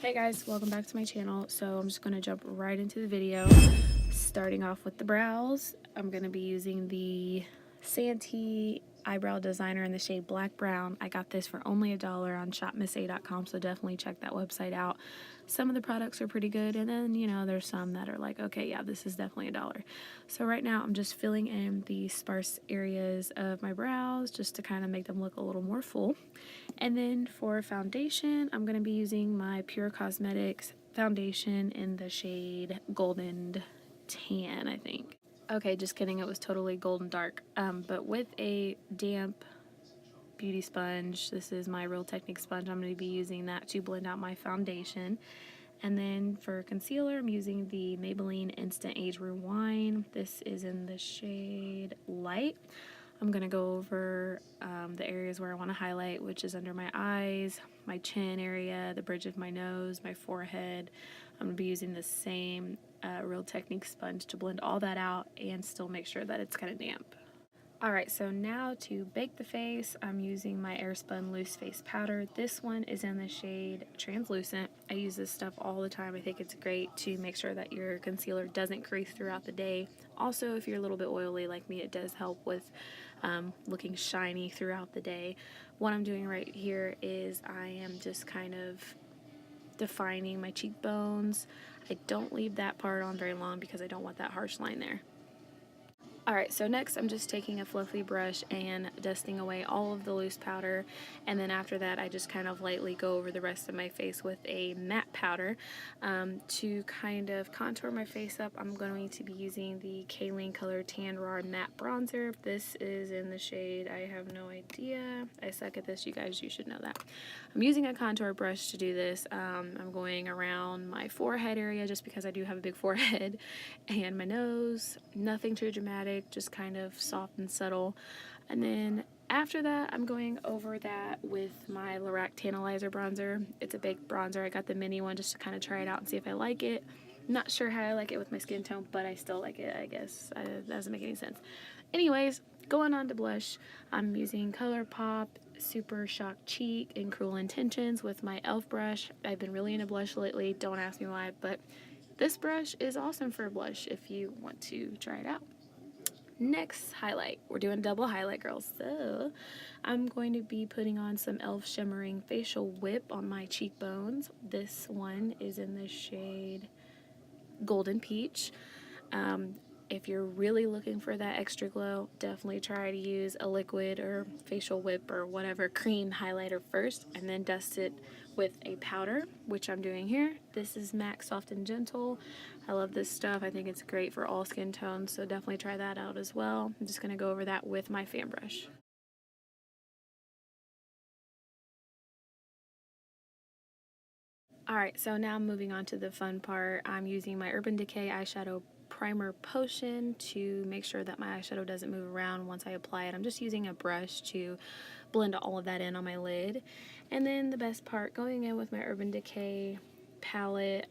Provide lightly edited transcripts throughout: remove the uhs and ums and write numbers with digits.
Hey guys, welcome back to my channel. So I'm just going to jump right into the video. Starting off with the brows, I'm going to be using the Santee eyebrow designer in the shade black brown. I got this for only $1 on shopmissa.com, so definitely check that website out. Some of the products are pretty good, and then there's some that are like, okay, yeah, this is definitely $1. So right now I'm just filling in the sparse areas of my brows just to kind of make them look a little more full. And then for foundation, I'm going to be using my Pür Cosmetics foundation in the shade Golden Tan, I think. Okay, just kidding, it was totally golden dark. But with a damp beauty sponge, this is my Real Technique sponge, I'm going to be using that to blend out my foundation. And then for concealer, I'm using the Maybelline Instant Age Rewind. This is in the shade Light. I'm going to go over the areas where I want to highlight, which is under my eyes, my chin area, the bridge of my nose, my forehead. I'm going to be using the same Real Technique sponge to blend all that out and still make sure that it's kind of damp. Alright, so now to bake the face, I'm using my Airspun Loose Face Powder. This one is in the shade Translucent. I use this stuff all the time. I think it's great to make sure that your concealer doesn't crease throughout the day. Also, if you're a little bit oily like me, it does help with looking shiny throughout the day. What I'm doing right here is I am just kind of defining my cheekbones. I don't leave that part on very long because I don't want that harsh line there. Alright, so next I'm just taking a fluffy brush and dusting away all of the loose powder, and then after that I just kind of lightly go over the rest of my face with a matte powder. To kind of contour my face up, I'm going to be using the Kleancolor Tan Rawr Matte Bronzer. This is in the shade, I have no idea. I suck at this, you guys, you should know that. I'm using a contour brush to do this. I'm going around my forehead area just because I do have a big forehead, and my nose, nothing too dramatic, just kind of soft and subtle. And then after that, I'm going over that with my Lorac Tantalizer bronzer. It's a big bronzer. I got the mini one just to kind of try it out and see if I like it. Not sure how I like it with my skin tone, but I still like it, I guess. That doesn't make any sense. Anyways, going on to blush, I'm using Colourpop Super Shock Cheek in Cruel Intentions with my e.l.f. brush. I've been really into blush lately. Don't ask me why, but this brush is awesome for blush if you want to try it out. Next, highlight. We're doing double highlight, girls. So I'm going to be putting on some e.l.f. Shimmering Facial Whip on my cheekbones. This one is in the shade Golden Peach. If you're really looking for that extra glow, definitely try to use a liquid or facial whip or whatever cream highlighter first, and then dust it with a powder, which I'm doing here. This is MAC Soft and Gentle. I love this stuff. I think it's great for all skin tones, so definitely try that out as well. I'm just going to go over that with my fan brush. Alright, so now moving on to the fun part. I'm using my Urban Decay eyeshadow primer potion to make sure that my eyeshadow doesn't move around once I apply it. I'm just using a brush to blend all of that in on my lid. And then the best part, going in with my Urban Decay palette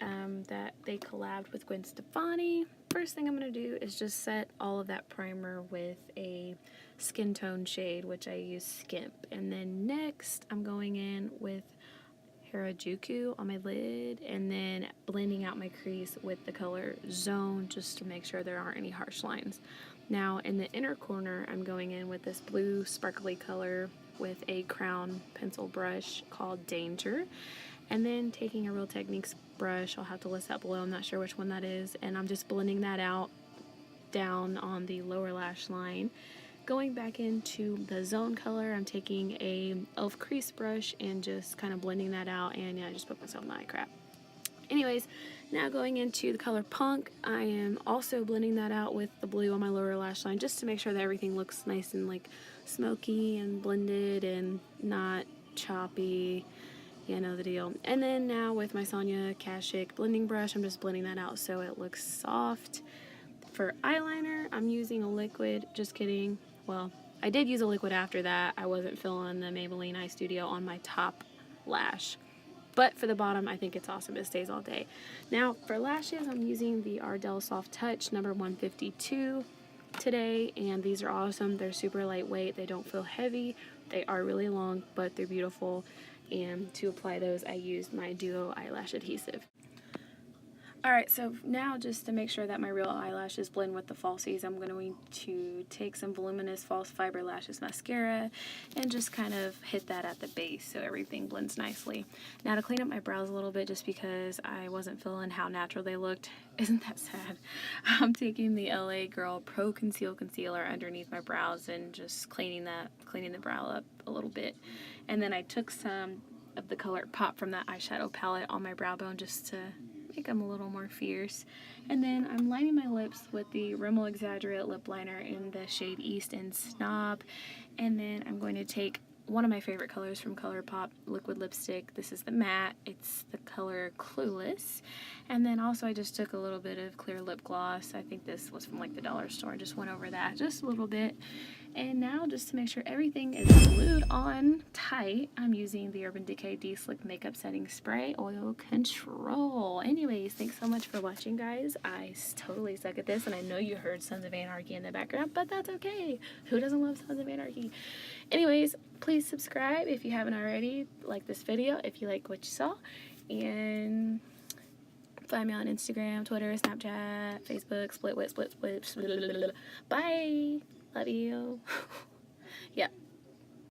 that they collabed with Gwen Stefani. First thing I'm going to do is just set all of that primer with a skin tone shade, which I use Skimp. And then next I'm going in with Harajuku on my lid and then blending out my crease with the color Zone just to make sure there aren't any harsh lines. Now in the inner corner, I'm going in with this blue sparkly color with a crown pencil brush called Danger, and then taking a Real Techniques brush, I'll have to list that below, I'm not sure which one that is, and I'm just blending that out down on the lower lash line. Going back into the Zone color, I'm taking a e.l.f. crease brush and just kind of blending that out, and yeah, I just put myself in the eye crap. Anyways, now going into the color Punk, I am also blending that out with the blue on my lower lash line just to make sure that everything looks nice and like smoky and blended and not choppy. You know the deal. And then now with my Sonia Kashuk blending brush, I'm just blending that out so it looks soft. For eyeliner, I'm using a liquid, just kidding. Well, I did use a liquid after that. I wasn't filling the Maybelline Eye Studio on my top lash. But for the bottom, I think it's awesome. It stays all day. Now, for lashes, I'm using the Ardell Soft Touch number 152 today. And these are awesome. They're super lightweight. They don't feel heavy. They are really long, but they're beautiful. And to apply those, I used my Duo eyelash adhesive. Alright, so now just to make sure that my real eyelashes blend with the falsies, I'm going to take some voluminous false fiber lashes mascara and just kind of hit that at the base so everything blends nicely. Now to clean up my brows a little bit, just because I wasn't feeling how natural they looked, isn't that sad? I'm taking the LA Girl Pro Conceal Concealer underneath my brows and just cleaning the brow up a little bit. And then I took some of the Colourpop from that eyeshadow palette on my brow bone just to make them a little more fierce. And then I'm lining my lips with the Rimmel Exaggerate lip liner in the shade Eastend Snob. And then I'm going to take one of my favorite colors from Colourpop liquid lipstick. This is the matte. It's the color Clueless. And then also I just took a little bit of clear lip gloss. I think this was from like the dollar store. Just went over that just a little bit. And now, just to make sure everything is glued on tight, I'm using the Urban Decay De-Slick Makeup Setting Spray Oil Control. Anyways, thanks so much for watching, guys. I totally suck at this, and I know you heard Sons of Anarchy in the background, but that's okay. Who doesn't love Sons of Anarchy? Anyways, please subscribe if you haven't already. Like this video if you like what you saw. And find me on Instagram, Twitter, Snapchat, Facebook, Splitwhit, Bye! Love you. Yeah.